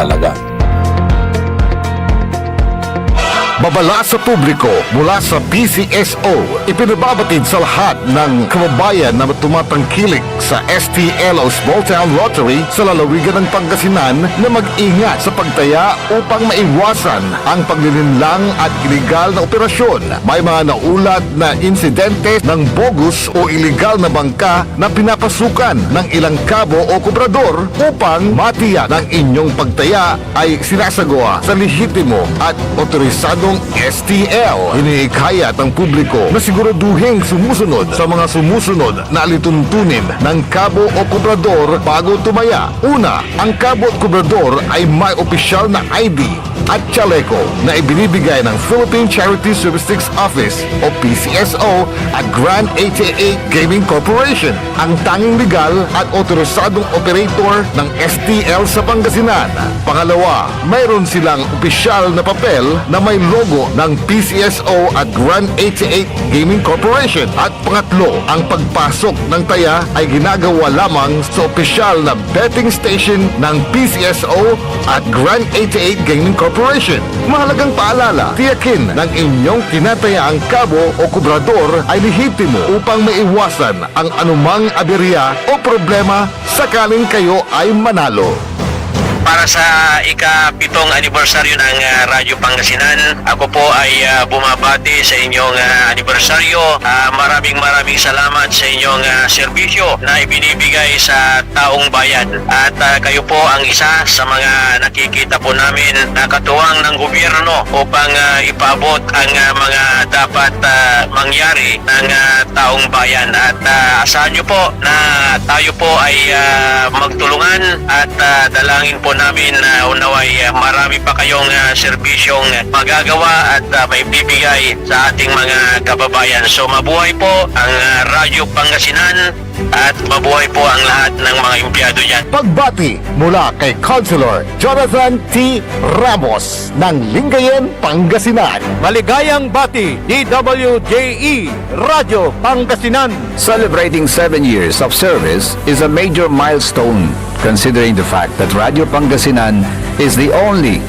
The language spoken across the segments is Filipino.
halaga. Babala sa publiko mula sa PCSO, ipinababatid sa lahat ng kababayan na tumatangkilik sa STLO Small Town Lottery sa lalawigan ng Pangasinan na mag-ingat sa pagtaya upang maiwasan ang paglilinlang at iligal na operasyon. May mga naulat na insidente ng bogus o iligal na bangka na pinapasukan ng ilang kabo o kubrador upang matiyak ng inyong pagtaya ay sinasagawa sa lehitimo at otorisadong STL. Iniikayat ang publiko na siguraduhin sumusunod sa mga sumusunod na alituntunin ng kabo o kubrador bago tumaya. Una, ang kabo at kubrador ay may opisyal na ID at chaleco na ibinibigay ng Philippine Charity Statistics Office o PCSO at Grand 88 Gaming Corporation, ang tanging legal at otorisadong operator ng STL sa Pangasinan. Pangalawa, mayroon silang opisyal na papel na may logo ng PCSO at Grand 88 Gaming Corporation. At pangatlo, ang pagpasok ng taya ay ginagawa lamang sa opisyal na betting station ng PCSO at Grand 88 Gaming Corporation. Mahalagang paalala, tiyakin ng inyong kinatayaang kabo o kubrador ay lehitimo upang maiwasan ang anumang aberya o problema sakaling kayo ay manalo. Para sa ika-7th anibersaryo ng Radyo Pangasinan, ako po ay bumabati sa inyong anibersaryo. Maraming salamat sa inyong serbisyo na ibinibigay sa taong bayan. At kayo po ang isa sa mga nakikita po namin na katuwang ng gobyerno upang ipaabot ang mga dapat mangyari ng taong bayan. At asahan nyo po na tayo po ay magtulungan at dalangin po namin na unaway marami pa kayong serbisyong magagawa at maibibigay sa ating mga kababayan. So mabuhay po ang Radyo Pangasinan at mabuhay po ang lahat ng mga empleyado dyan. Pagbati mula kay Councilor Jonathan T. Ramos ng Lingayen, Pangasinan. Maligayang bati, DWJE, Radyo Pangasinan. Celebrating 7 years of service is a major milestone, considering the fact that Radio Pangasinan is the only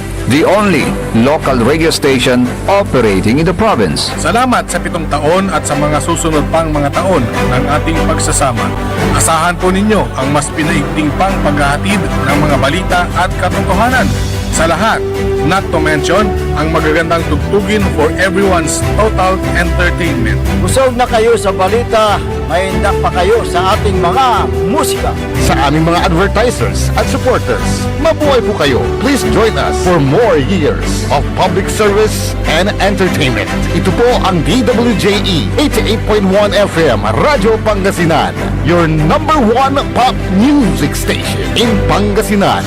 local radio station operating in the province. Salamat sa 7 taon at sa mga susunod pang mga taon ng ating pagsasama. Asahan po ninyo ang mas pinaigting pang paghahatid ng mga balita at katotohanan. Sa lahat, not to mention ang magagandang tugtugin for everyone's total entertainment. Busog na kayo sa balita, may indak pa kayo sa ating mga musika. Sa aming mga advertisers at supporters, mabuhay po kayo. Please join us for more years of public service and entertainment. Ito po ang DWJE 88.1 FM Radyo Pangasinan, your number 1 pop music station in Pangasinan.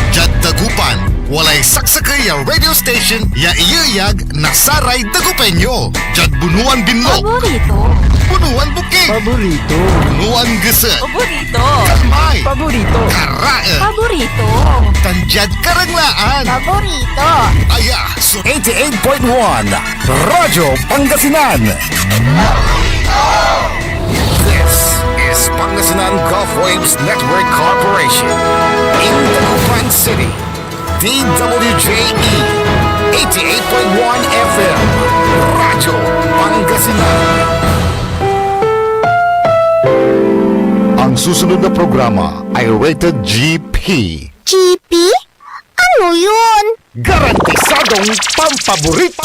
Jad Dagupan, walay saksakay ya radio station ya iyayag nasaray Dagupenyo. Jad Bunuan Binlog, Paborito. Bunuan Bukig, Paborito. Bunuan Gese, Paborito. Kalmay, Paborito. Karae, Paborito. Tanjad Karanglaan, Paborito. Aya, so 88.1 Radyo Pangasinan. This is Pangasinan Gulf Waves Network Corporation in Dagupan City. DWJE 88.1 FM Radyo Pangasinan. Ang susunod na programa ay rated GP. GP? Ano yun? Garantisadong pampaborito!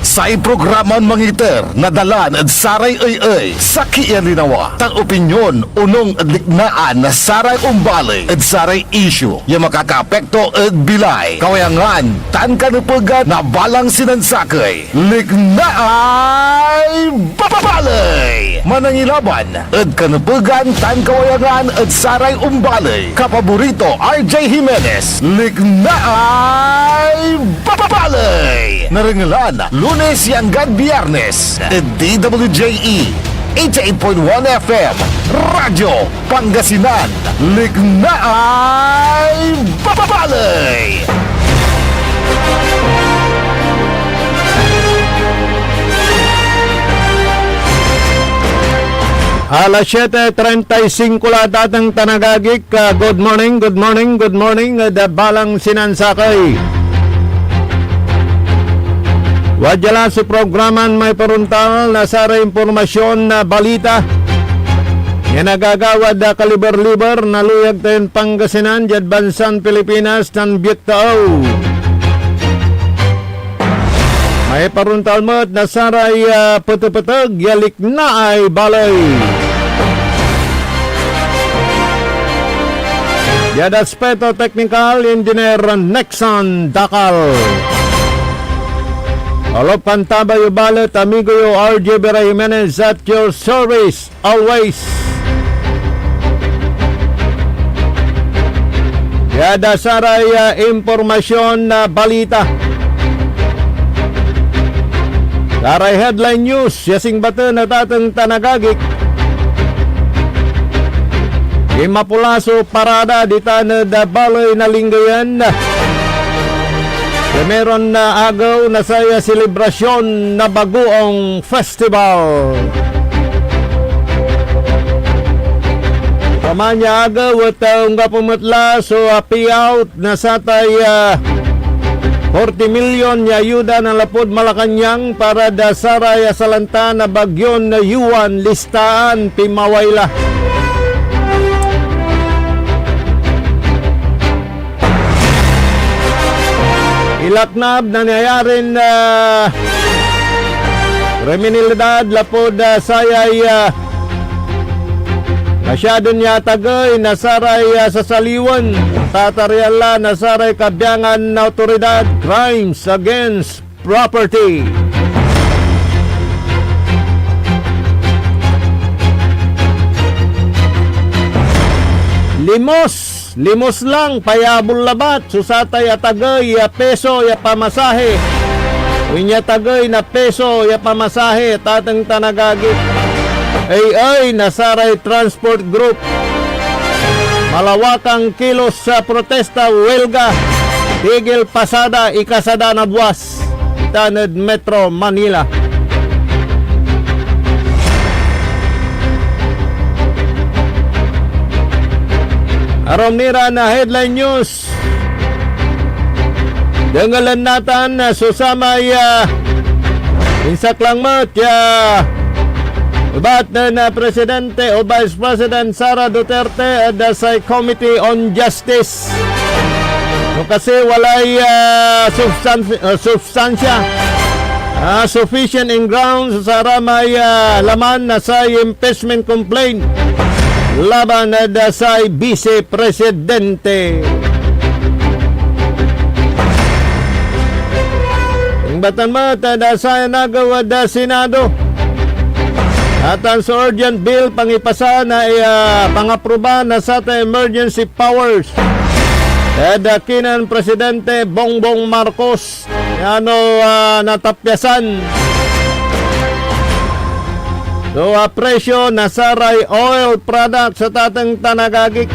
Sa programa mangiter na dalan at saray ay sa kiyan linawa. Tang opinyon unong adliknaan na saray umbalay at saray issue yung makakapekto at bilay. Kawayangan, tan kanupagan na balang sinansakay. Liknaay babalay! Manangilaban at kanupagan tan kawayangan at saray umbalay. Kapaborito RJ Jimenez. Liknaay babalay! Narangalan, Lunes hanggang Biyernes, DWJE 88.1 FM Radyo Pangasinan. Liknaay babalay! Alas 7:35 la datang tanagagik. Good morning, good morning, good morning. Balang sinansakay. Wadjala sa programan may paruntal na sa informasyon na balita. Yan nagagawad na kaliber-liber na luyag tayo Pangasinan, Jad Bansan, Pilipinas, ng Biyagtao. May paruntal mo't na saray putuputug, yalik na ay balay. Jad Aspeto Technical Engineer Nexon Dakal. Olo Pantabayo Balot, amigo yo RJ Vera Jimenez at your service always. Yada saray impormasyon na balita. Saray headline news, yasing bato na tatang tanagagik. Imapulaso parada di tanah da balay na linggayan. Meron na agaw na saya selebrasyon na bagoong festival. Kamanya agaw at ang kapumutla so payout na satay 40 milyon na ayuda ng Lapod Malacanang para da saray salanta na bagyon na yuan listaan Pimawayla. Ilaknab na nangyayari na kriminalidad Lapod sayay masyado niya tagay nasaray sa saliwan tataryala nasaray kabyangan na otoridad crimes against property. Limos lang, payabol labat, susatay atagay, peso, ya pamasahe. Winya tagay na peso, ya pamasahe, tatang tanagagit. Ay, nasaray transport group. Malawakang kilos sa protesta, welga, tigil pasada, ikasada na buwas. Tanad Metro Manila. Arom nira na headline news. Dengalan natin na susamay insak lang mat ubat na Presidente o Vice President Sara Duterte at sa Committee on Justice. No, kasi walay substansya sufficient in grounds sa may laman na sa impeachment complaint laban na sa Vice Presidente. Ang batan mata na sa nagawa da Senado at ang sa urgent bill pangipasa na pangaproba na sa emergency powers kinan Presidente Bongbong Marcos natapyasan. So, presyo na saray oil product sa tatang tanagagik.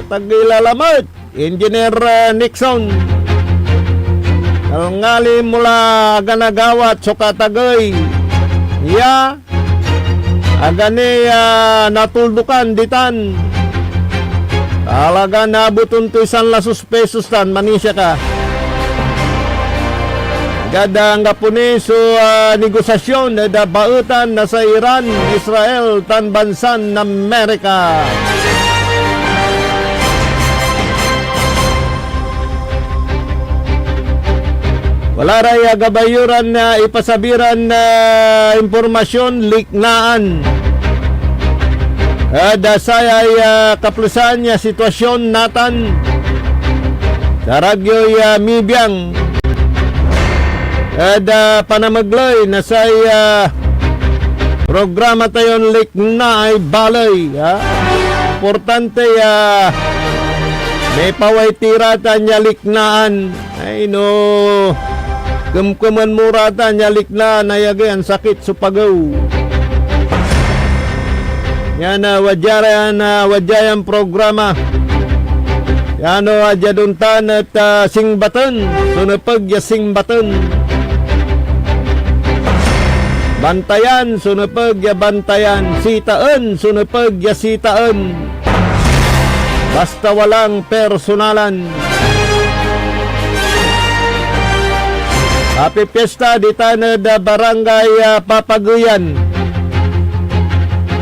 Tagilalamot, Engineer Nixon. Ngali mula ganagawat so katagay. Agani natuldukan ditan. Talaga nabutun to isang lasos pesos tan, manisya ka. Gadang gapuni so negosasyon na bautan na sa Iran, Israel, tan bansan ng Amerika. Wala raya gabayuran na ipasabiran na impormasyon liknaan. Dasay kaplusan niya sitwasyon natan sa radyo Mibiyang. Panamaglay na sa programa tayon lik na ay balay. Importante may paway tirata niya liknaan. Ay no, kumkuman murata niya likna na yagay sakit supagaw. Yan wadyayan programa. Yan wadjaduntan at singbatan. Sunapag ya singbatan. Bantayan, sunupag ya bantayan. Sitaan, sunupag ya sitaan. Basta walang personalan. Happy Fiesta di tanad barangay Papaguyan.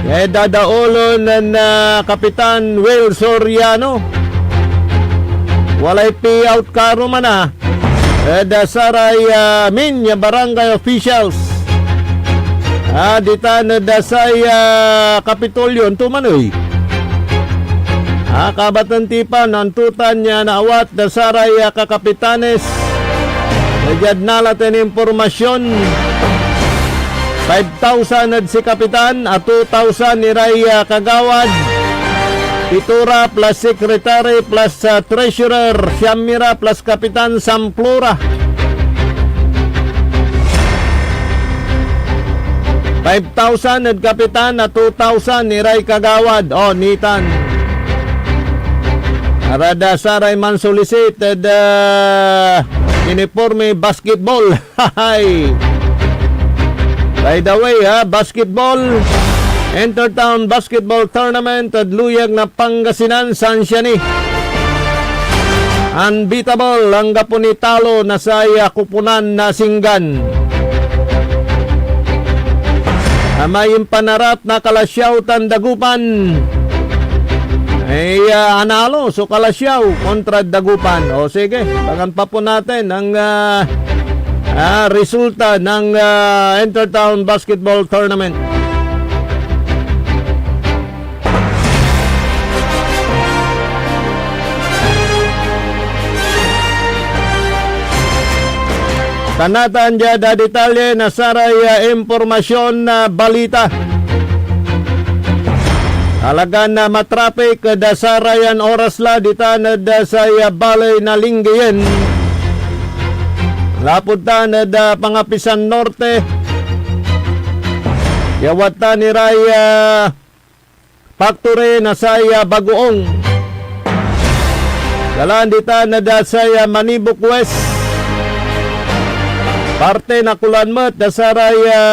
Dadaolon na Kapitan Will Soriano. Walay payout karo man dasaray minya barangay officials. Dita na dasay Kapitolyon tumanoy. Kabatan tipa nantutan niya na awat dasaray kakapitanes. Nagyad nalatin impormasyon. 5,000 si kapitan at 2,000 ni Ray Kagawad. Pitura plus secretary plus treasurer Siamira plus kapitan Samplura. 5,000 at kapitan at 2,000 ni Ray Kagawad. Nitan. Arada saray man solicited uniforme basketball. Hay. By the way, basketball Intertown Basketball Tournament at luyag na Pangasinan Sansiani. Unbeatable ang gapunitalo na saya kupunan na Singgan. May panarap na Kalasyaw Dagupan. Analo so Kalasyaw kontra Dagupan. Sige, bagan pa po natin ang resulta ng Intertown Basketball Tournament. Tanatan da detalye na saray impormasyon na balita. Alagan na matraffic da sarayan oras la dita na da saya balay na Lingayen. Lapunta na da Pangapisan Norte. Yawata ni Raya Factory na saya Bagoong. Dalan dita na da saya Manibok West. Parte na Kulanmat da saraya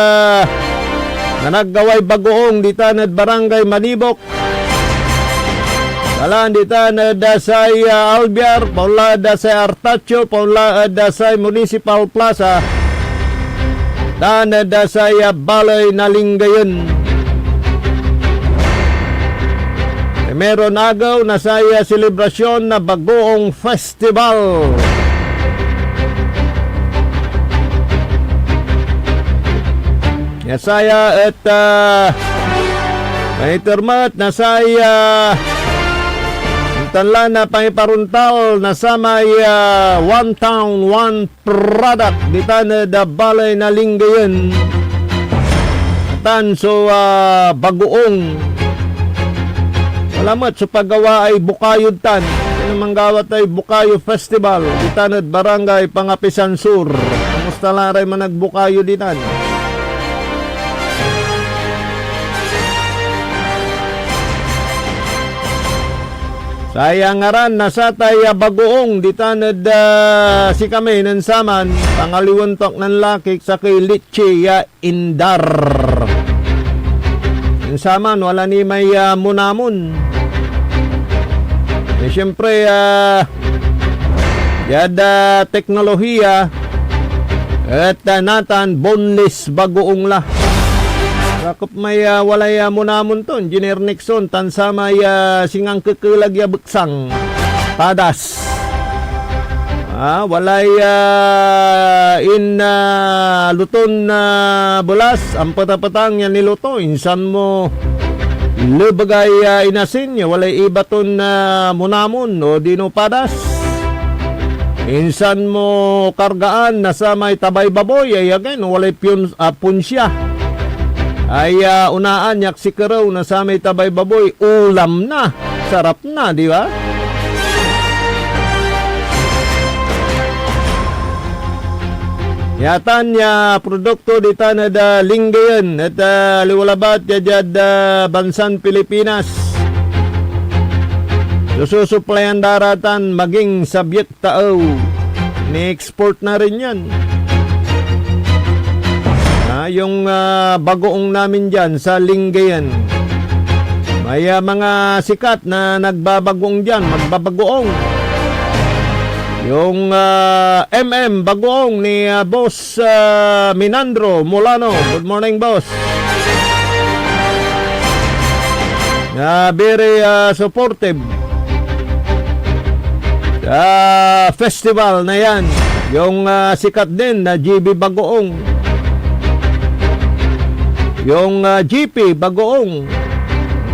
na naggaway Bagoong dita na barangay Manibok. Dalan dita na dasay Albiar, paula dasay Artacho, paula dasay Municipal Plaza, dan dasay Balay na Lingayen. Meron agaw na saya selebrasyon na Bagoong Festival. Saya at may termat na saya tanla na pangiparuntal na sa may one town, one product dita na da Balay na Lingayen. Tan so Bagoong. Salamat sa paggawa ay Bukayod tan. Ano manggawat ay Bukayo Festival dita na barangay Pangapisan Sur. Kamusta laray man nagbukayo ditan? Sayang ngaran nasa tayo Bagoong ditanad si kami nansaman pangaliwantok ng lakik sa kay Litchia Indar. Nansaman wala ni may munamon. Siyempre yada teknolohiya at natan boneless Bagoong la. Rakop may walay munamon to, Engineer Nixon, tansa may singang kekelag ya beksang, padas. Walay luton bulas, ang patapatang yan niluto, insan mo lebagay inasin niya, walay ibaton munamon o dino padas. Insan mo kargaan nasa may tabay baboy, ay again, walay punsya. Ay unaan yak si Karaw na sa may tabay baboy, ulam na, sarap na, di ba? Yatan ya produkto dita na da Lingayen at liwalabat ya jad bansan Pilipinas. Sususuplayan daratan maging sabyek tao, ni-export na rin yan. Yung bagoong namin dyan sa Lingayen. May mga sikat na nagbabagong dyan, magbabagoong. Yung MM bagoong ni Boss Minandro Molano. Good morning, boss. Very supportive. Festival na yan. Yung sikat din na GB Bagoong. Yung GP Bagoong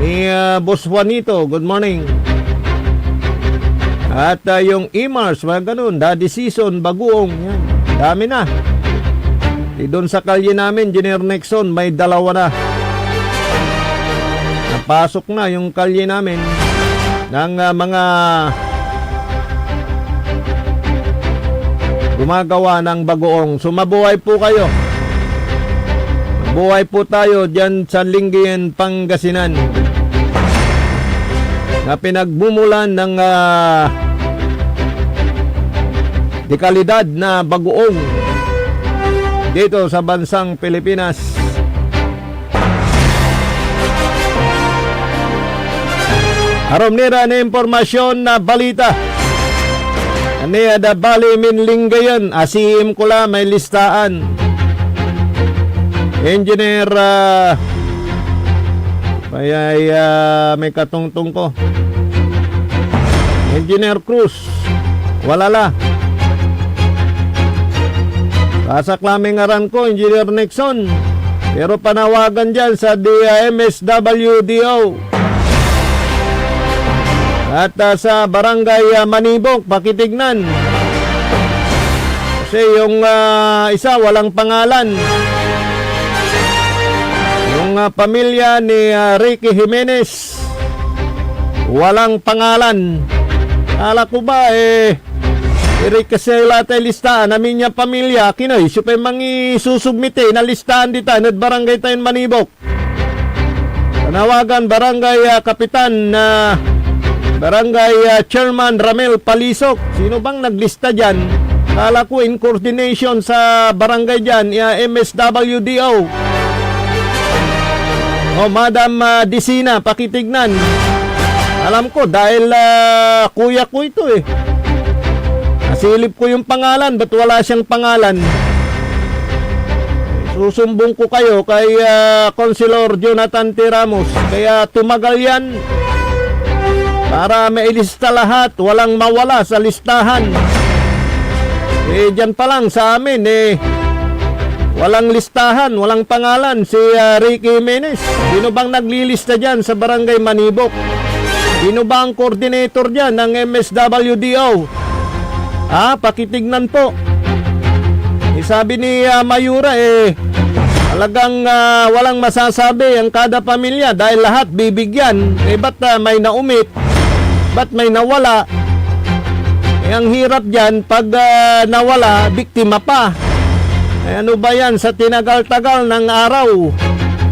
ni Boss Juanito. Good morning. At yung E-Mars, mga ganun. Daddy Season Bagoong. Yan. Dami na. Doon sa kalye namin, Engineer Nexon, may 2 na. Napasok na yung kalye namin ng mga gumagawa ng bagoong. So mabuhay po kayo. Mabuhay po tayo dyan sa Lingayen, Pangasinan. Na pinagmumulan ng dekalidad na bagoong dito sa bansang Pilipinas. Arom nira na impormasyon na balita. Ani ada bali min Lingayen, asim ko la may listaan. Engineer may katungtong ko. Engineer Cruz, wala la. Kasak laming ngaran ko, Engineer Nixon. Pero panawagan dyan sa MSWDO. At sa barangay Manibok, pakitignan. Kasi yung isa walang pangalan. Yung pamilya ni Ricky Jimenez, walang pangalan. Ala ko ba Ricky kasi latay listahan namin niya pamilya. Kinoy, supay mangi susubmite na listahan dita. Nad barangay tayo Manibok. Panawagan barangay kapitan na Barangay Chairman Ramel Palisok. Sino bang naglista dyan? Kala ko in coordination sa barangay dyan, MSWDO. Madam Disina, pakitignan. Alam ko, dahil kuya ko ito Nasilip ko yung pangalan, ba't wala siyang pangalan? Susumbong ko kayo kay Councilor Jonathan T. Ramos. Kaya tumagal yan. Para mailista lahat, walang mawala sa listahan. Dyan pa lang sa amin, walang listahan, walang pangalan si Ricky Jimenez. Sino bang naglilista dyan sa barangay Manibok? Sino ba ang coordinator dyan ng MSWDO? Pakitignan po. Sabi ni Mayura, talagang walang masasabi ang kada pamilya dahil lahat bibigyan. Ba't may naumit? Ba't may nawala? Ang hirap dyan, pag nawala, biktima pa. Ano ba yan sa tinagal-tagal ng araw,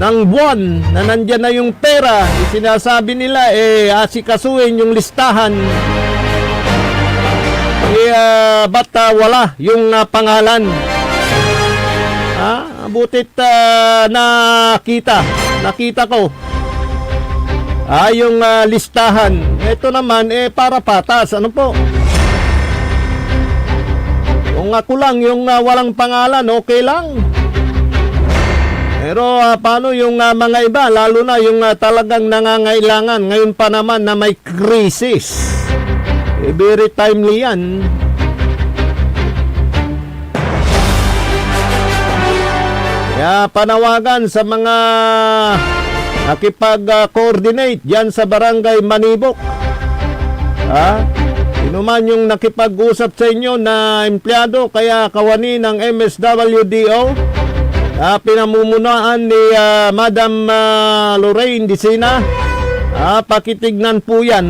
ng buwan, na nandyan na yung pera, sinasabi nila, asikasuhin yung listahan. Ba't wala yung pangalan? Butit nakita ko. Yung listahan. Ito naman, para patas. Ano po? Kung ako lang, yung walang pangalan, okay lang. Pero paano yung mga iba, lalo na yung talagang nangangailangan. Ngayon pa naman na may krisis. Very timely yan. Kaya panawagan sa mga nakipag-coordinate dyan sa barangay Manibok. Sino man yung nakipag-usap sa inyo na empleyado, kaya kawani ng MSWDO, pinamumunuan ni Madam Lorraine Disina, pakitignan po yan.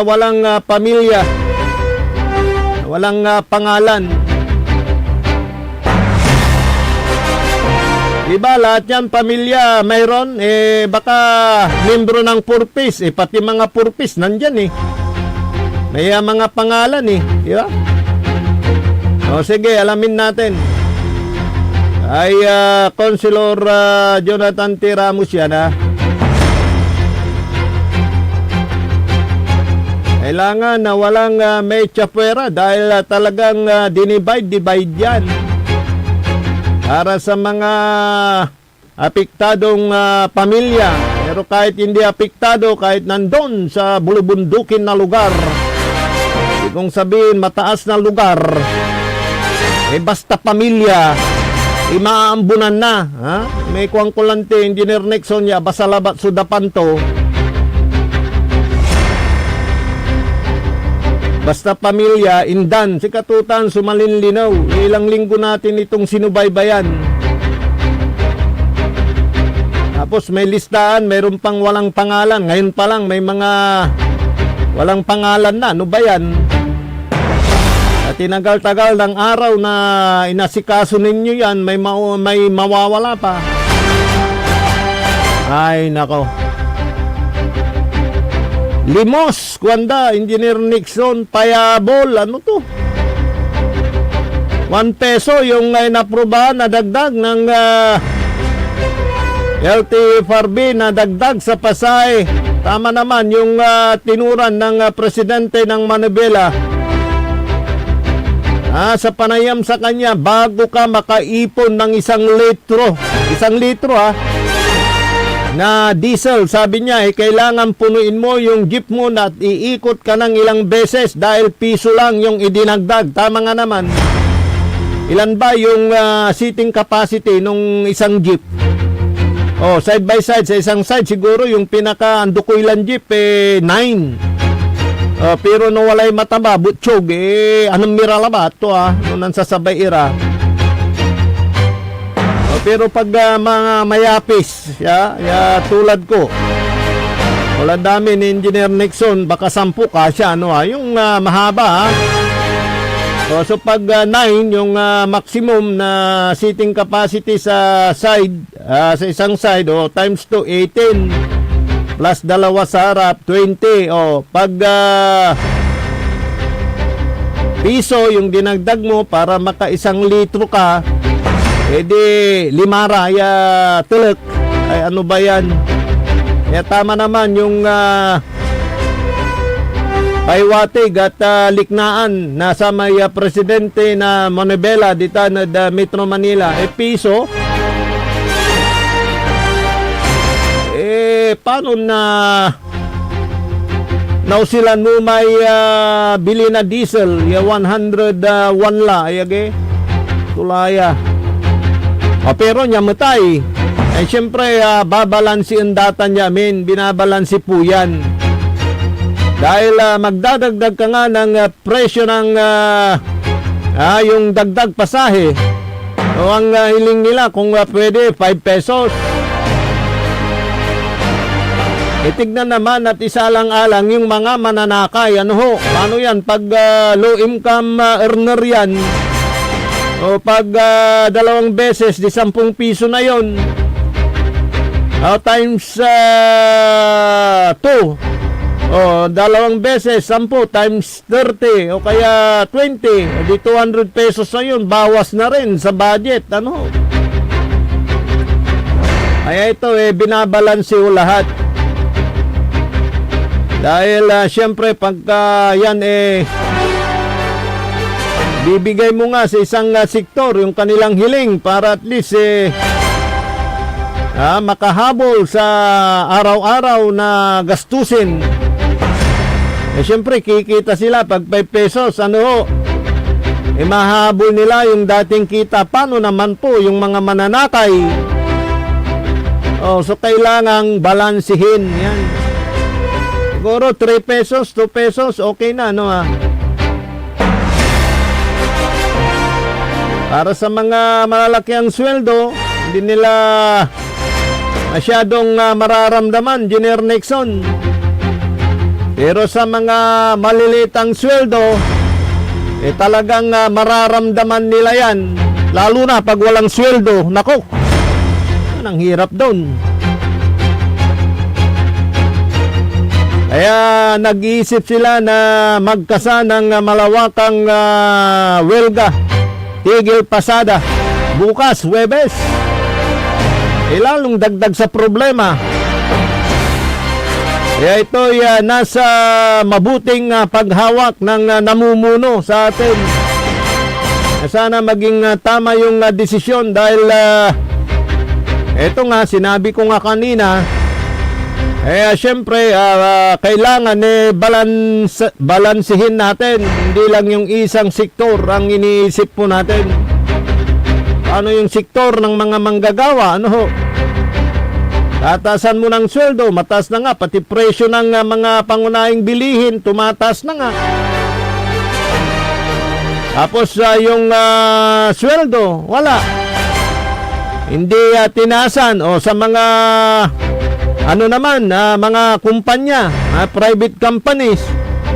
Walang pamilya, walang pangalan. Diba, lahat yan, pamilya, mayroon, baka membro ng purpose, pati mga purpose, nandyan May mga pangalan diba? O sige, alamin natin. ay Consulor Jonathan T. Ramos yan, ha? Kailangan na walang mecha puwera dahil talagang divide yan. Para sa mga apektadong pamilya. Pero kahit hindi apektado, kahit nandun sa bulubundukin na lugar, kung sabihin mataas na lugar, basta pamilya, maambunan na. Ha? May kuwang kulante, Engineer Nixon ya, basalabat sudapan to. Basta pamilya, indan, si Katutan, sumalinlinaw. Ilang linggo natin itong sinubaybayan. Tapos may listahan, mayroon pang walang pangalan. Ngayon pa lang, may mga walang pangalan na. Ano ba yan? At tinagal-tagal ng araw na inasikaso ninyo yan, may mawawala pa. Ay, nako. Limos, Kwanda, Engineer Nixon, payabol, ano to? 1 peso yung inaprobahan na dagdag ng LTFRB na dagdag sa Pasay. Tama naman yung tinuran ng presidente ng Manibela. Sa panayam sa kanya, bago ka makaipon ng 1 litro, 1 litro na diesel, sabi niya, kailangan punuin mo yung jeep mo na at iikot ka ng ilang beses dahil piso lang yung idinagdag. Tama nga naman. Ilan ba yung seating capacity nung isang jeep? Side by side, sa isang side siguro yung pinaka-andukuilan jeep 9. Pero nung walay mataba, butchog, anong mirala ba ito nung nansasabay ira? Pero pag mga mayapis, tulad ko, wala dami ni Engineer Nixon, baka 10 ka siya, yung mahaba, so pag 9, yung maximum na seating capacity sa side, sa isang side, times 2, 18, plus 2 sa harap, 20, pag piso yung dinagdag mo para maka 1 litro ka, limara, tulak. Ay, ano ba yan? Tama naman yung paywatig at liknaan nasa may presidente na Manibela dito na Metro Manila. Piso. Paano na nausilan mo may bili na diesel? 101 la. Tulaya. Pero niya matay. Siyempre, babalansi ang data niya, binabalansi po yan. Dahil magdadagdag ka nga ng presyo ng yung dagdag pasahe. Ang hiling nila kung pwede 5 pesos. Tignan naman at isalang-alang yung mga mananakay. Paano yan? Pag low income earner yan, pag 2 beses, 10 piso na yon. Times 2. 2 beses, 10 times 30. O kaya 20. Di 200 pesos na yun. Bawas na rin sa budget. Kaya ito, binabalanse o lahat. Dahil siyempre, pagka yan bibigay mo nga sa isang sektor yung kanilang hiling para at least makahabol sa araw-araw na gastusin. Siyempre kikita sila pag 5 pesos, mahabol nila yung dating kita. Paano naman po yung mga mananakay? So kailangang balansihin yan. Siguro 3 pesos, 2 pesos, okay na, Para sa mga malalaki ang sweldo, hindi nila masyadong mararamdaman, Engineer Nixon. Pero sa mga maliliit ang sweldo, talagang mararamdaman nila yan. Lalo na pag walang sweldo. Nako, ang hirap doon. Kaya nag-iisip sila na magkasa ng malawakang welga, tigil pasada bukas, Huwebes. Lalong dagdag sa problema. Kaya ito'y nasa mabuting paghawak ng namumuno sa atin. Sana maging tama yung desisyon dahil eto nga, sinabi ko nga kanina, syempre, kailangan balansihin natin. Hindi lang yung isang sektor ang iniisip po natin. Ano yung sektor ng mga manggagawa? Ano ho? Tatasan mo ng sweldo, mataas na nga. Pati presyo ng mga pangunahing bilihin, tumataas na nga. Tapos yung sweldo, wala. Hindi tinasan. O sa mga ano naman, mga kumpanya, private companies,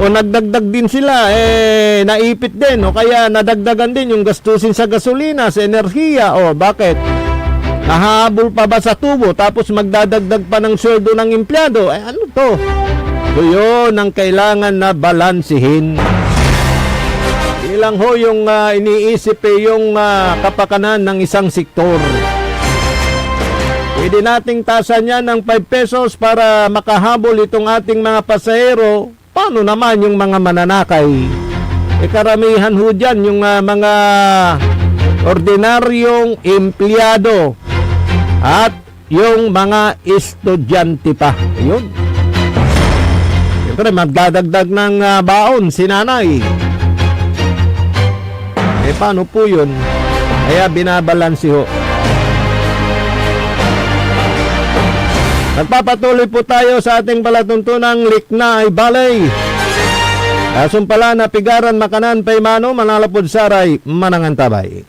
o nagdagdag din sila, naipit din, o kaya nadagdagan din yung gastusin sa gasolina, sa enerhiya. O bakit? Nahahabol pa ba sa tubo tapos magdadagdag pa ng sweldo ng empleyado? Ano to? So yun ang kailangan na balansihin. Ilang ho yung iniisip yung kapakanan ng isang sektor. Pwede nating tasan yan ng 5 pesos para makahabol itong ating mga pasahero. Paano naman yung mga mananakay? Karamihan ho dyan yung mga ordinaryong empleyado at yung mga estudyante pa. Yun. Siyempre, magdadagdag ng baon si nanay. Paano po yun? Kaya binabalansi ho. Nagpapatuloy po tayo sa ating palatuntunang Likna ay Balay. Asumpala na pigaran makanan paymano manalapod saray manangantabay.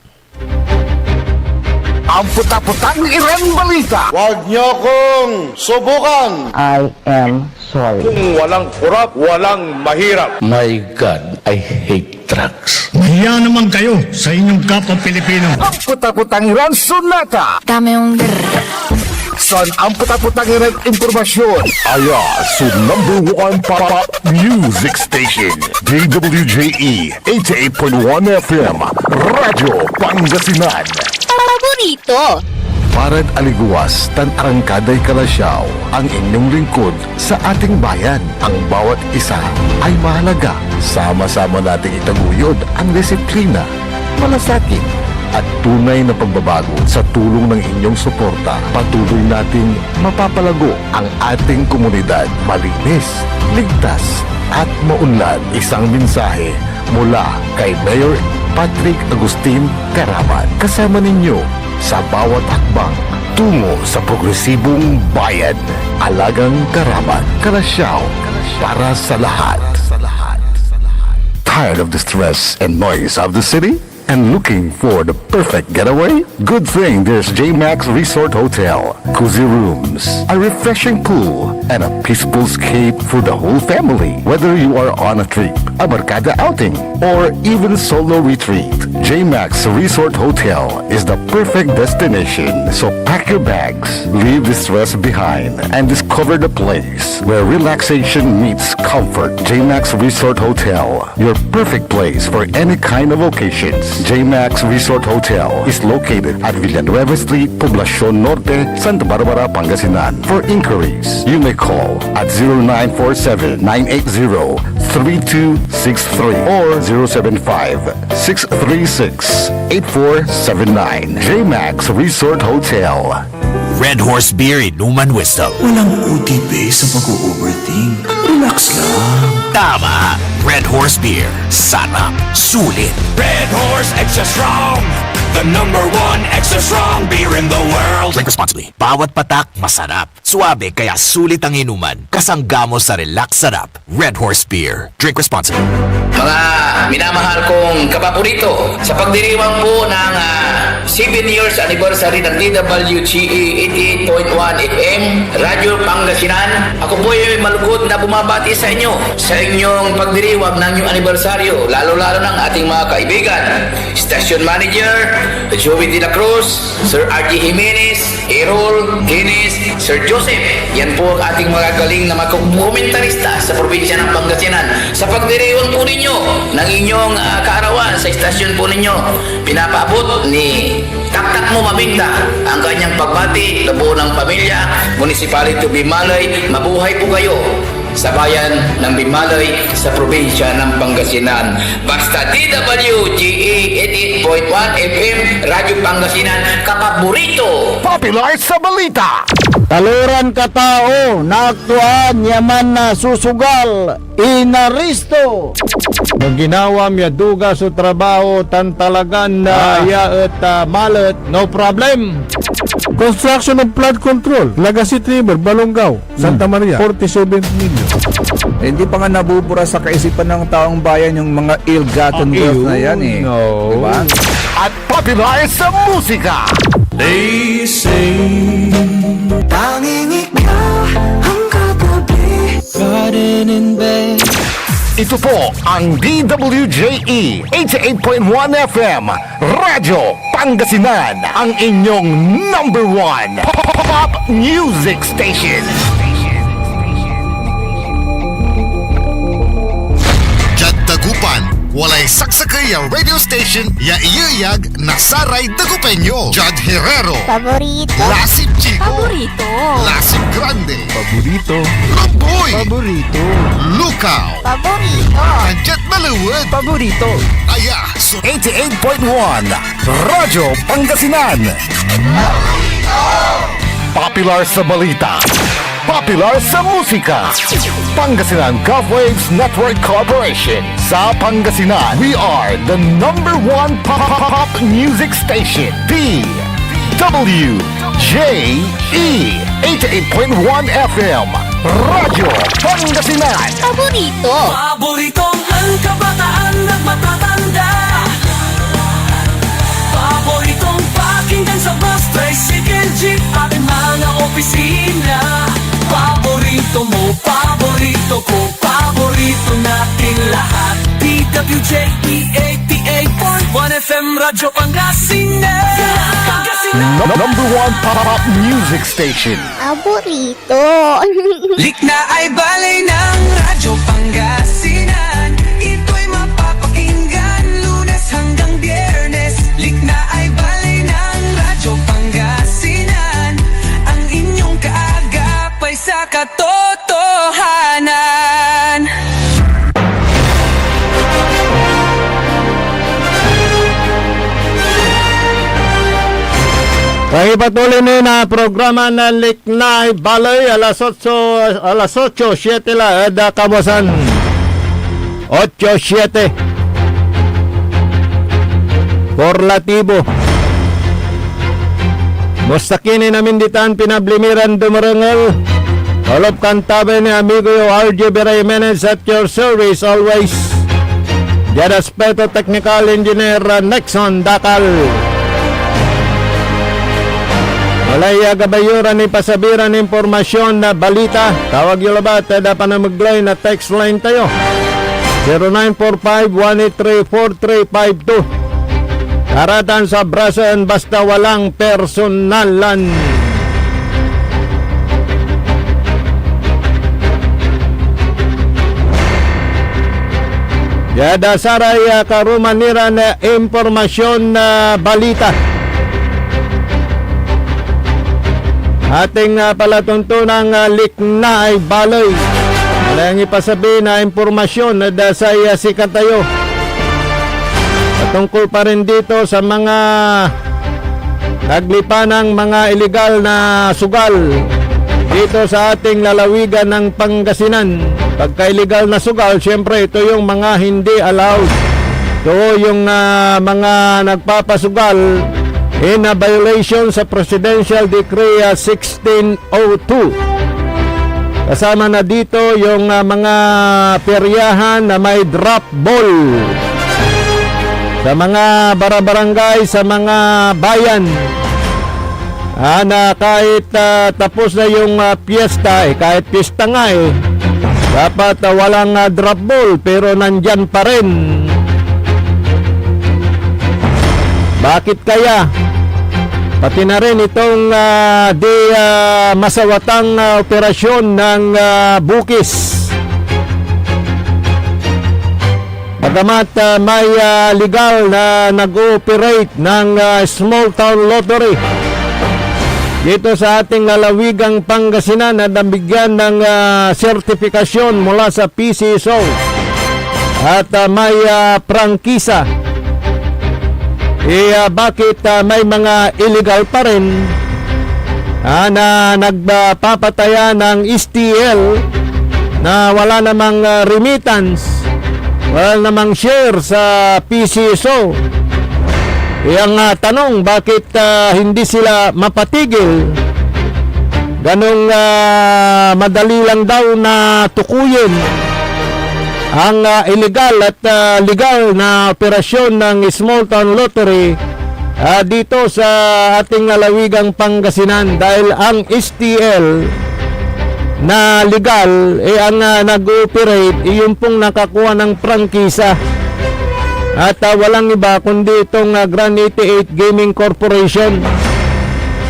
Ang puta-putang Iren Balita. Huwag niyo kong subukan. I am sorry. Kung walang kurap, walang mahirap. My God, I hate drugs. Mahiya naman kayo sa inyong kapwa Pilipino. Ang puta-putang Iren Sonata. Dame yung Son ang puta-putang Iren Impormasyon. Aya sa number 1 pop music station. DWJE 88.1 FM. Radyo Pangasinan. paborito. Parad aliguas, tan arangkaday kalasyaw, ang inyong lingkod sa ating bayan. Ang bawat isa ay mahalaga. Sama-sama nating itaguyod ang disiplina, malasakit, at tunay na pagbabago. Sa tulong ng inyong suporta, patuloy nating mapapalago ang ating komunidad. Malinis, ligtas, at maunlad. Isang mensahe mula kay Mayor Patrick Agustin Caraman. Kasama ninyo sa bawat hakbang tungo sa progresibong bayan. Alagang Caraman, Kalasyaw, para sa lahat. Tired of the stress and noise of the city? And looking for the perfect getaway? Good thing there's J-Max Resort Hotel. Cozy rooms, a refreshing pool, and a peaceful escape for the whole family. Whether you are on a trip, a barkada outing, or even solo retreat, J-Max Resort Hotel is the perfect destination. So pack your bags, leave the stress behind, and discover the place where relaxation meets comfort. J-Max Resort Hotel, your perfect place for any kind of occasions. J-Max Resort Hotel is located at Villanueva Street, Poblacion Norte, Santa Barbara, Pangasinan. For inquiries, you may call at 0947-980-3263 or 075-636-8479. J-Max Resort Hotel. Red Horse Beer Inuman Wisdom. Walang OTP sa pag-overthink. Relax lang. Tama! Red Horse Beer. Sarap. Sulit. Red Horse Extra Strong. The #1 extra strong beer in the world. Drink responsibly. Bawat patak, masarap. Suabe, kaya sulit ang inuman. Kasangga mo sa relax sarap. Red Horse Beer. Drink responsibly. Mga minamahal kong kapaborito, sa pagdiriwang po ng 7 years anniversary ng DWGE 88.1 FM, Radyo Pangasinan, ako po ay malugod na bumabati sa inyo sa inyong pagdiriwang ng inyong anibersaryo, lalo-lalo ng ating mga kaibigan, Station Manager, Joey De La Cruz, Sir R.G. Jimenez, Errol, Guinness, Sir Joseph. Yan po ang ating mga galing na mga komentarista sa probinsya ng Pangasinan. Sa pagdiriwang po ninyo ng inyong kaarawan sa istasyon po ninyo, pinapaabot ni Taktak Mo Mabinta ang kanyang pagbati, labo ng pamilya, Municipality of Bimalay. Mabuhay po kayo sa bayan ng Bimalay sa probinsya ng Pangasinan. Basta DWGA 88.1 FM Radyo Pangasinan, kapaborito. Popular sa balita. Taluran katao na aktuan yaman na susugal inaristo. Nung ginawa miya duga sa trabaho tan talagan na ya at malet, no problem. Construction of flood control, Legacy River, Balongaw, Santa Maria, 47 million. Hindi pa nga nabubura sa kaisipan ng taong bayan yung mga ill-gotten wealth na yan eh. No. Diba? At popular sa musika. They say tanging ikaw ang katabi, garden in bed. Ito po ang DWJE 88.1 FM Radyo Pangasinan, ang inyong number one pop music station. Dagupan, walay saksakay ang radio station ya iyayag nasaray Dagupenyo. Judd Herrero, Paborito. Lasip Chico, Paborito. Lasip Grande, Paborito. Ramboy, Paborito. Lukaw, Paborito. Anjet Maluwad, Paborito. Aya, so 88.1 Radyo Pangasinan. Popular sa balita. Popular sa musika. Pangasinan Golfwaves Network Corporation. Sa Pangasinan, we are the number one pop music station. DWJE 88.1 FM Radyo Pangasinan. Paborito. Paboritong ang kabataan na matatanda. Paboritong pakinggan sa bus, tricycle, jeep at mga opisina. Paborito mo, paborito ko, paborito natin lahat. DWJE 88.1 FM Radyo Pangasinan. Number one pop music station. Paborito. Likna ay balay ng Radyo Pangasinan. Ito'y mapapakinggan Lunes hanggang Biyernes. Likna ay balay ng Radyo Pangasinan. Ang inyong kaagapay sa katotohanan. Pagpatuloy na programa na Liknay Balay alas 8, 7 la ada kawasan 8-7 Porlatibo. Mustakini namin ditan pinablimiran dumarangal. Olop kantabe ni amigo yo RJ Jimenez at your service always. Diyan aspeto technical engineer Nexon Dakal. Malaya gabayuran ni pasabiran impormasyon na balita. Tawag yung labat, dapat na mag-line na text line tayo. 0945-183-4352. Karatan sa brasan basta walang personalan. Yada saray karumanira na impormasyon na balita. Ating palatuntunang Liknay Balay. Walang ipasabi na impormasyon na dasay sikat tayo. Patungkol pa rin dito sa mga naglipanang mga illegal na sugal dito sa ating lalawigan ng Pangasinan. Pagka-illegal na sugal, syempre ito yung mga hindi allowed. Ito yung mga nagpapasugal in a violation sa Presidential Decree 1602. Kasama na dito yung mga peryahan na may drop ball sa mga barabarangay, sa mga bayan. Na kahit tapos na yung piyesta, kahit piyesta nga dapat walang drop ball pero nandyan pa rin. Bakit kaya? Pati na rin itong masawatang operasyon ng Bukis. Bagamat may legal na nag-ooperate ng small town lottery dito sa ating lalawigang Pangasinan na nabigyan ng sertifikasyon mula sa PCSO at may prangkisa, bakit may mga illegal pa rin na nagpapataya ng STL na wala namang remittance, wala namang share sa PCSO? Ang tanong, bakit hindi sila mapatigil? Ganong madali lang daw na tukuyin ang illegal at legal na operasyon ng small town lottery dito sa ating lalawigang Pangasinan, dahil ang STL na legal ang nag-ooperate yung pong nakakuha ng prangkisa. At walang iba kundi itong Grand 88 Gaming Corporation.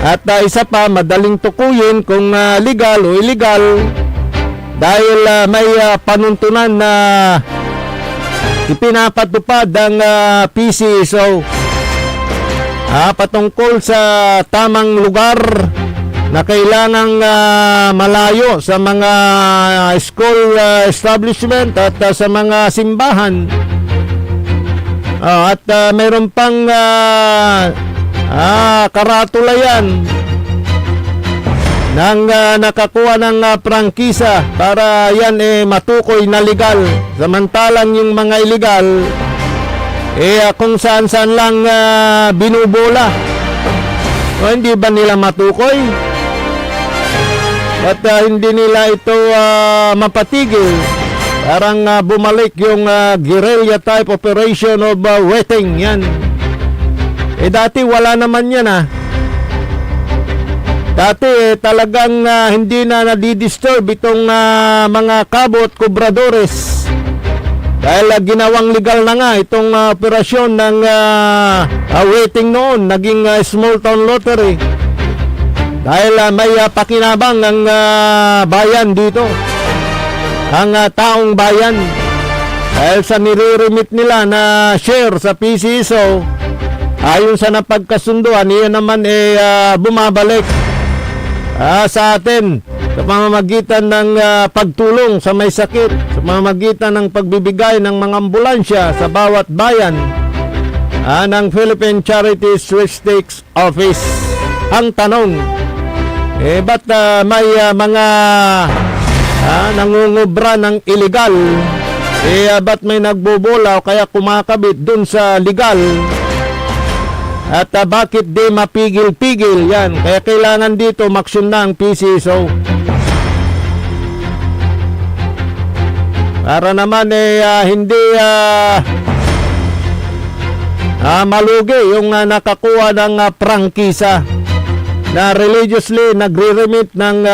At isa pa, madaling tukuyin kung legal o illegal dahil may panuntunan na ipinapatupad ang PCSO patungkol sa tamang lugar na kailangang malayo sa mga school establishment at sa mga simbahan. At mayroon pang karatula yan ng nakakuha ng prangkisa para yan matukoy na legal. Samantalang yung mga illegal kung saan-saan lang binubola. O hindi ba nila matukoy? At hindi nila ito mapatigil? Parang bumalik yung guerrilla type operation of wetting yan. Dati wala naman yan Dati talagang hindi na nadidisturb itong mga kabot kubradores. Dahil ginawang legal na nga itong operasyon ng wetting noon, naging small town lottery. Dahil may pakinabang ng bayan dito, ang taong bayan, dahil sa nire-remit nila na share sa PCSO, ayon sa napagkasunduan, iyan naman bumabalik sa atin sa pamamagitan ng pagtulong sa may sakit, sa pamamagitan ng pagbibigay ng mga ambulansya sa bawat bayan ng Philippine Charity Sweepstakes Office. Ang tanong, ba't may mga nangungubra ng illegal, ba't may nagbobola o kaya kumakabit dun sa legal? At bakit di mapigil-pigil yan? Kaya kailangan dito maksyon na ang PCSO para naman hindi malugi yung nakakuha ng prangkisa na religiously nagre-remit ng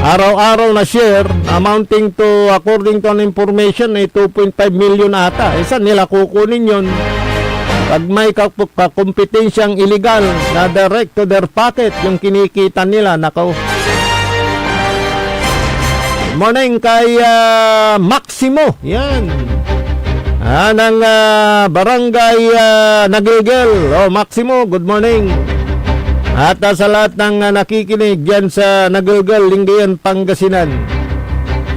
araw-araw na share amounting to, according to an information, 2.5 million ata. Saan nila kukunin yun? Pag may kakompetensyang illegal na direct to their pocket yung kinikita nila, nako. Good morning kay Maximo, yan, ng barangay Nagilgil. Maximo, good morning. At sa lahat ng nakikinig dyan sa Nagilgil, Lingayen, Pangasinan.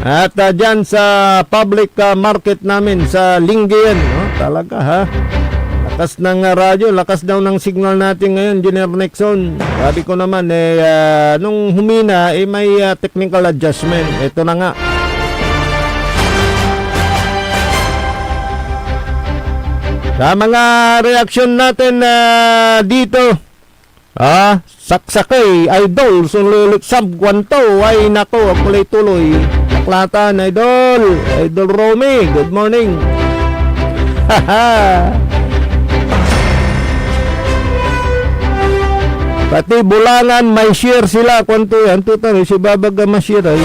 At dyan sa public market namin sa Lingayen. Talaga lakas ng radyo, lakas daw ng signal natin ngayon, Engineer Nixon. Sabi ko naman, nung humina, may technical adjustment. Ito na nga. Sa mga reaksyon natin dito, saksakay, idol, sunlulik sabgwanto, ay nako, tuloy-tuloy. Baklatan, idol, Idol Romy, good morning. Pati Bulangan, may share sila. Kwanto yan? Tutari, si Babaga mashare ay.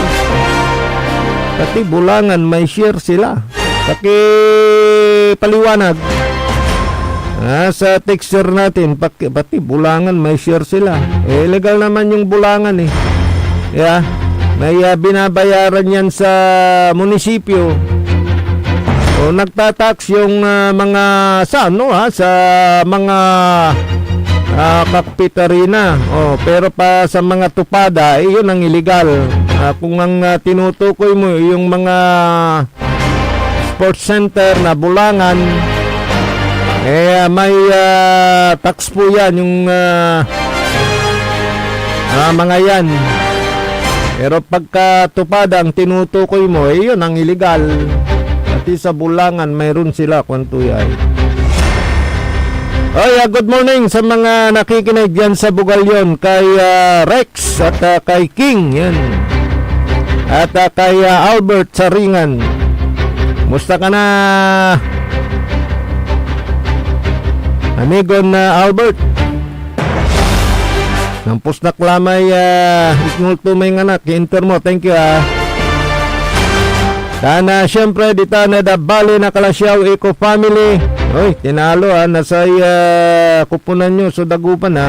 Pati Bulangan, may share sila. Paki paliwanag. Sa texture natin, pati Bulangan may share sila. Legal naman yung Bulangan eh. Yeah. May binabayaran yan sa munisipyo. O nagtatax yung mga sa mga kapitarina. Pero pa sa mga tupada, yun ang illegal. Kung ang tinutukoy mo yung mga sports center na Bulangan, may tax po yan yung mga yan. Pero pagka tupada ang tinutukoy mo, yun ang illegal. Pati sa Bulangan, mayroon sila kwanto yan. Good morning sa mga nakikinig dyan sa Bugalyon, kay Rex at kay King, yan. At kay Albert Saringan. Musta ka na, amigo na Albert? Nampos na klamay iknulto may nganak, i-enter mo, thank you Dana, syempre, dita na Bali na Kalasyaw Eco Family. Tinalo nasa kupunan nyo, so dagupan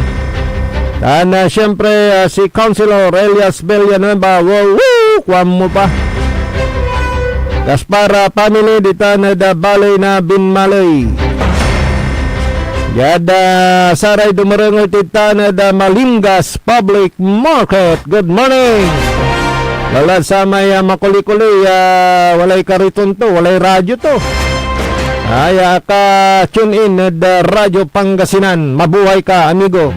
Dana, syempre, si Councilor Elias Villanueva, kuwam mo pa. Gaspara Family, dita na Bali na Binmalay. Yada Saray Dumarengoy tita na Malingas Public Market. Good morning. Wala sa may makuli-kuli, walay kariton to, walay radyo to. Ka tune in na Radyo Pangasinan. Mabuhay ka, amigo.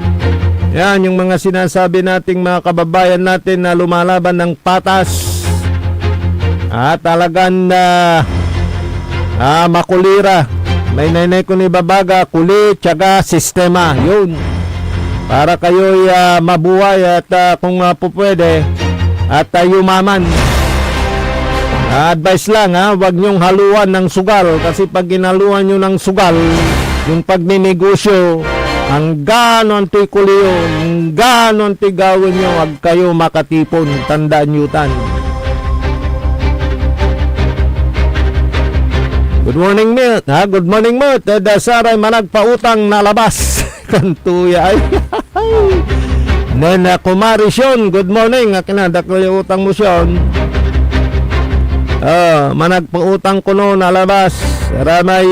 Yan yung mga sinasabi nating mga kababayan natin na lumalaban ng patas. Talagang makulira. May nainay ko ni babaga, kulit, tiyaga, sistema. Yun. Para kayo'y mabuhay at kung pupwede, at yumaman. Advice lang wag nyong haluan ng sugal, kasi pag ginaluan nyo ng sugal, yung pagninegosyo, ang ganon to'y kuliyo, ang ganon to'y gawin nyo, wag kayo makatipon, tandaan nyo tan. Good morning, Milt. Good morning, Milt. Saray managpautang na labas. Kantuya ay. Nena Kumari Sion, good morning. Kinadak ko yung utang mo, Sion. Managpautang ko no, nalabas. Ramay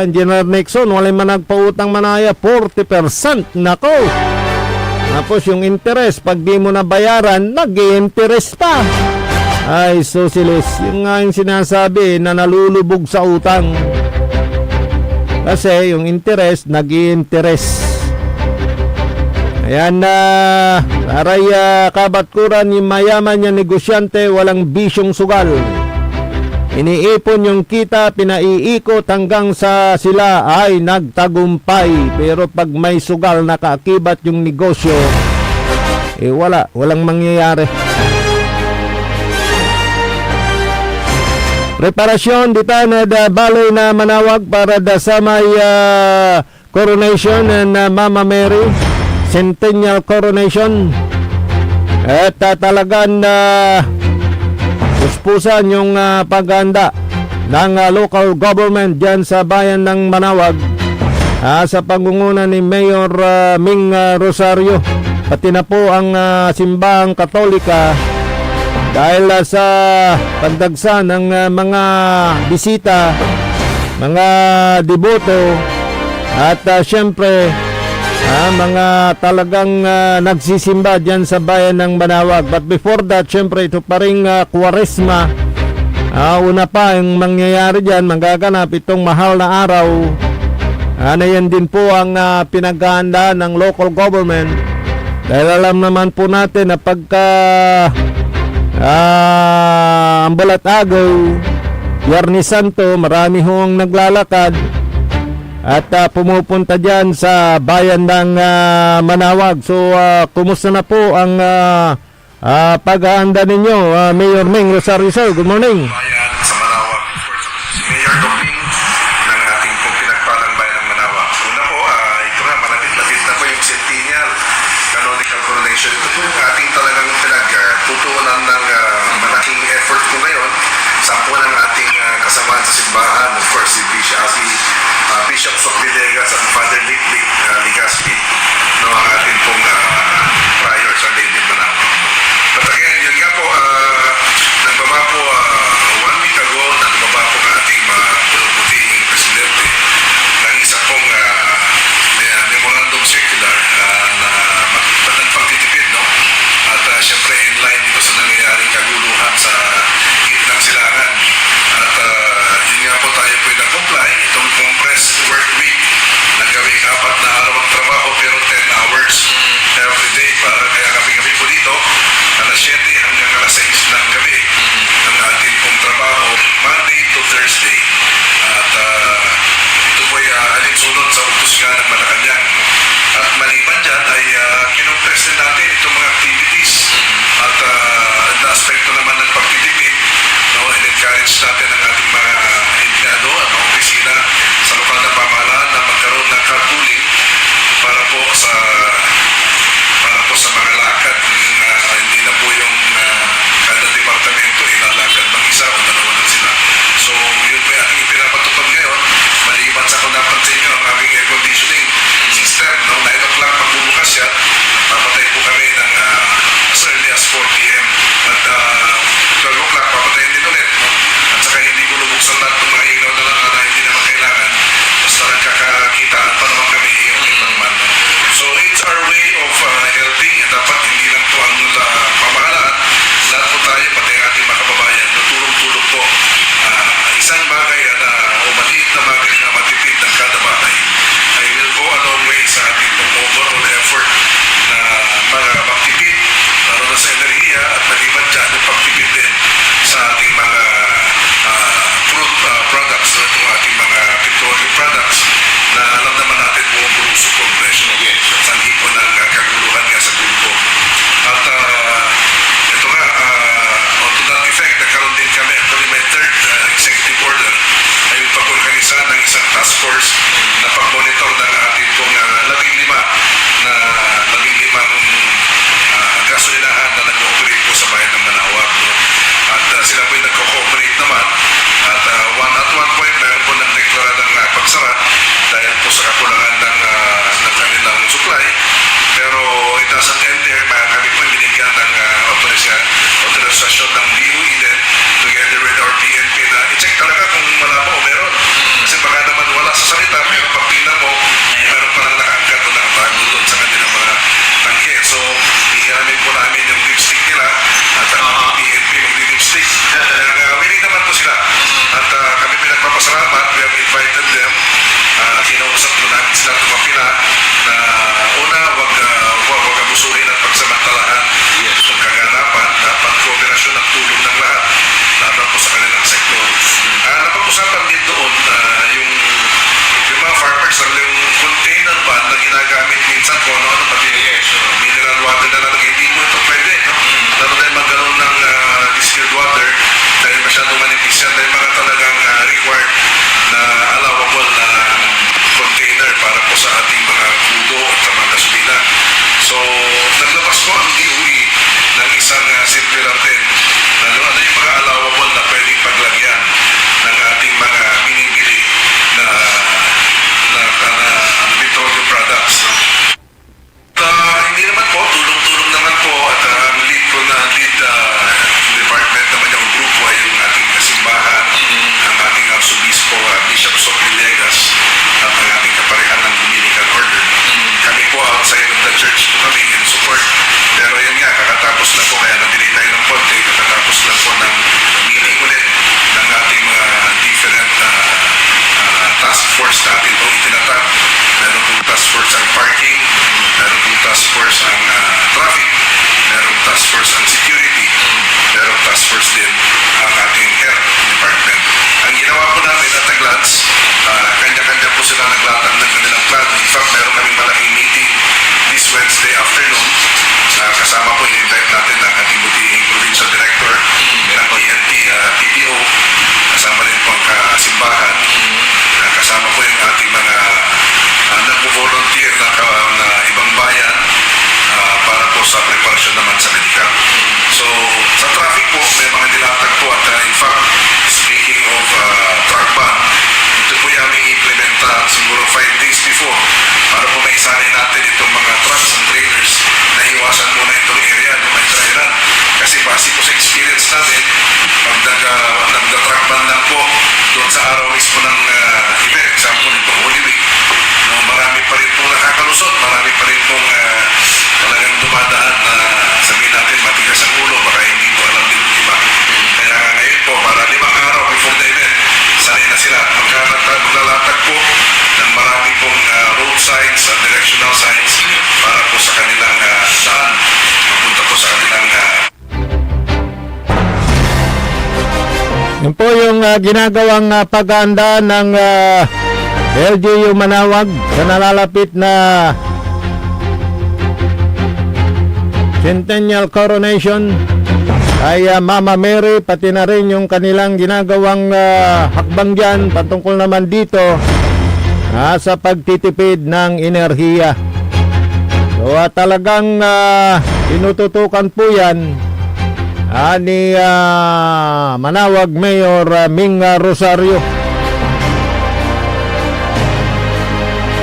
Engineer Nixon, walay managpautang manaya, 40%. Nako. Tapos yung interest, pag di mo nabayaran, nag-i-interest pa. Ay, sosilis. Yung nga yung sinasabi na nalulubog sa utang. Kasi yung interest, nag-i-interest. Ayan aray kabatkuran yung mayaman yung negosyante, walang bisyong sugal. Iniipon yung kita, pinaiikot hanggang sa sila ay nagtagumpay. Pero pag may sugal, nakaakibat yung negosyo, walang mangyayari. Preparasyon dita na Baloy na Manawag para sa may coronation na Mama Mary, Centennial Coronation. At talagang puspusan yung paghahanda ng local government dyan sa bayan ng Manawag sa pangunguna ni Mayor Ming Rosario, pati na po ang simbahang Katolika, dahil sa pagdagsa ng mga bisita, mga deboto, at syempre mga talagang nagsisimba dyan sa bayan ng Manawag. But before that, syempre ito pa rin Kwaresma. Una pa yung mangyayari dyan, magaganap itong mahal na araw. Na yan din po ang pinaghahandaan ng local government. Dahil alam naman po natin na pagka ang Balat-Agaw, Biyernes Santo, marami hong naglalakad at pumupunta dyan sa bayan ng Manawag. So, kumusta na po ang paghahanda ninyo, Mayor Ming Rosario? Good morning. Bayan sa Manawag. Mayor Doping ng ating pong pinagpalang bayan ng Manawag. Una po, ito nga, malapit-lapit na po yung Centennial Canonical Coronation. Ito po yung ating talagang pinagtutuunan ng malaking effort po ngayon. Sampo ng ating kasamaan sa simbahan. Of course, si Bishop encourage natin ang ating mga opisina sa lokal na pamahalaan na magkaroon ng carpooling para po sa mga lakad. Hindi na po yung kada departamento ilalakad mag-isa o dalawa lang sila. So yun po yung ating pinapatupad ngayon. Maliban sa kung napansin nyo ang aming air conditioning system. 9 o'clock magbubukas yan. Papatay po kami ng as early as 4 p.m. At 12 o'clock papatayin din ulit. At saka hindi ko lubuksan lahat ng mga ilaw na lang na hindi naman kailangan. Basta nagkakakitaan pa naman kami. Okay pa naman. So it's our way of helping. Dapat hindi lang po ang pamahalaan. Lahat po tayo, pati ang ating mga kababayan, tutulong-tulong po. Isang bagay na o maliit na bagay na matipid ng kada bahay ay will go a long way sa ating overall effort na magtipid lalo na sa enerhiya at maliban dyan yung pagtipid din sa ating mga crude products, itong ating mga petroleum products na alam naman natin buong bruso po presyo sa hipo ng kaguluhan nga sa grupo. At ito nga, to that effect, nagkaroon din kami, actually my third executive order ay yung pag-organisa ng isang task force na pag-monitor ng ating pong 15 gasolinahan na nag-ooperate po sa bayan ng Manaoag. No? At sila po yung nagko-cooperate naman. At one point, meron po nagdeklara ng pagsara dahil po sa kakulangan ng kanilang supply. Pero it doesn't end there. Kami po binigyan ng autorisasyon ng DOE din together with our PNP na i-check talaga kung wala po o meron. Kasi baka naman wala sa salita pero pag tingnan mo, meron pa lang nakaangkat o nakatago doon sa kanilang mga tangke. So, hihiramin po namin yung lipstick nila at ang PNP mag-lipstick. Willing naman po sila. At kami pinagpapasalamat. We have invited them. Kinausap po namin sila tumapina na una, wag abusuhin at pagsamantalahan yung kaganapan na pag-cooperasyon at tulong ng lahat laban po sa kanilang sektor. Napag-usapan din doon yung mga farmers yung container ban na ginagamit minsan kung ano pati mineral water na lang hindi mo ito pwede. Lalo dahil magkaroon ng distilled water dahil masyadong manipis yan dahil mga talagang required na allowable na container para po sa ating mga crudo at sa mga gasolina. So, naglabas po ang DOE ng isang circular din na ano yung mga allowable na pwedeng paglagyan ng ating mga binibili na petroleum products. Hindi naman po, tulong-tulong naman po at ang lead department naman yung grupo ay yung ating kasimbahan, ang ating arsobispo, Bishop Sophie at ang ating kaparehan ng Dominican Order. Kami po outside of the church po kami in support. Pero yun nga, kakatapos na po kaya nabili tayo ng konti, kakatapos na po ng meeting ulit ng ating mga different task force natin po itinatag. Meron pong task force ang parking, meron pong task force ang traffic, meron task force ang security, meron task force din ang ating health department. Ang ginawa po namin at a glance, kanya-kanya po sila naglatag ng kanilang plan. In fact, meron kaming malaking meeting this Wednesday afternoon. Kasama po in-invite natin ang ating butihing provincial director ng PNP, PPO. Kasama rin po ang kasimbahan. Kasama po yung ating mga nagpo-volunteer na ibang bayan para po sa preparasyon naman sa medical. So, sa traffic po, may mga nilatag po at in fact, speaking of truck ban, ito po yung aming implementa siguro 5 days before para po maisanay natin itong mga trucks and trailers na iwasan muna itong area na may dry run. Kasi base po sa experience natin, pag nagda-truck ban lang po doon sa araw mismo ng event, example itong Holy Week, marami pa rin pong nakakalusot, marami pa rin pong talagang dumadaan na sabihin natin matigas ang ulo, baka hindi po alam din yung iba. Kaya ngayon po, para 5 araw before the event, sanay na sila. Maglalatag po ng marami pong road signs at directional signs para po sa kanilang daan. Mapunta po sa kanilang Yun po yung ginagawang pag-aanda ng LGU Manaoag sa nalalapit na Centennial Coronation Ay Mama Mary, pati na rin yung kanilang ginagawang hakbang dyan patungkol naman dito sa pagtitipid ng enerhiya. So talagang tinututukan po yan ni Manawag Mayor Ming Rosario.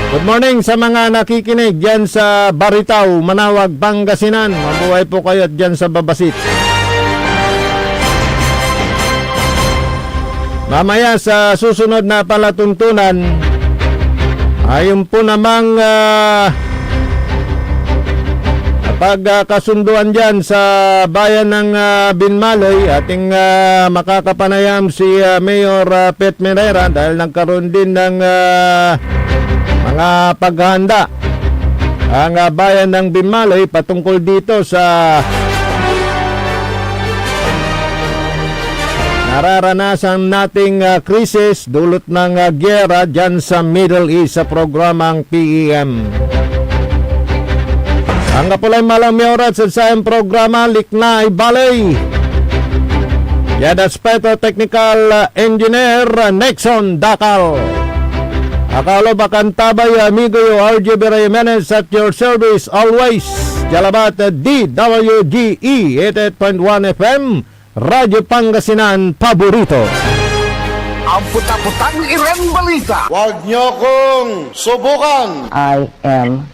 Good morning sa mga nakikinig dyan sa Baritaw, Manawag, Pangasinan. Mabuhay po kayo at dyan sa Babasit. Mamaya sa susunod na palatuntunan, ayon po namang pagkasunduan dyan sa bayan ng Binmaloy, ating makakapanayam si Mayor Pet Menera dahil nagkaroon din ng mga paghahanda ang bayan ng Binmaloy patungkol dito sa nararanasan nating krisis dulot ng gyera dyan sa Middle East sa programang PEM. Ang kapulay malang mayorat sa sayang programa Liknay Balay. Yan Aspeto Technical Engineer Nexon Dakal. Akalo bakan tabay amigo yo RJ Jimenez at your service always. Jalabat DWGE 88.1 FM Radyo Pangasinan Paborito. Ang puta-putang Iren Balita. Huwag niyo kong subukan. I am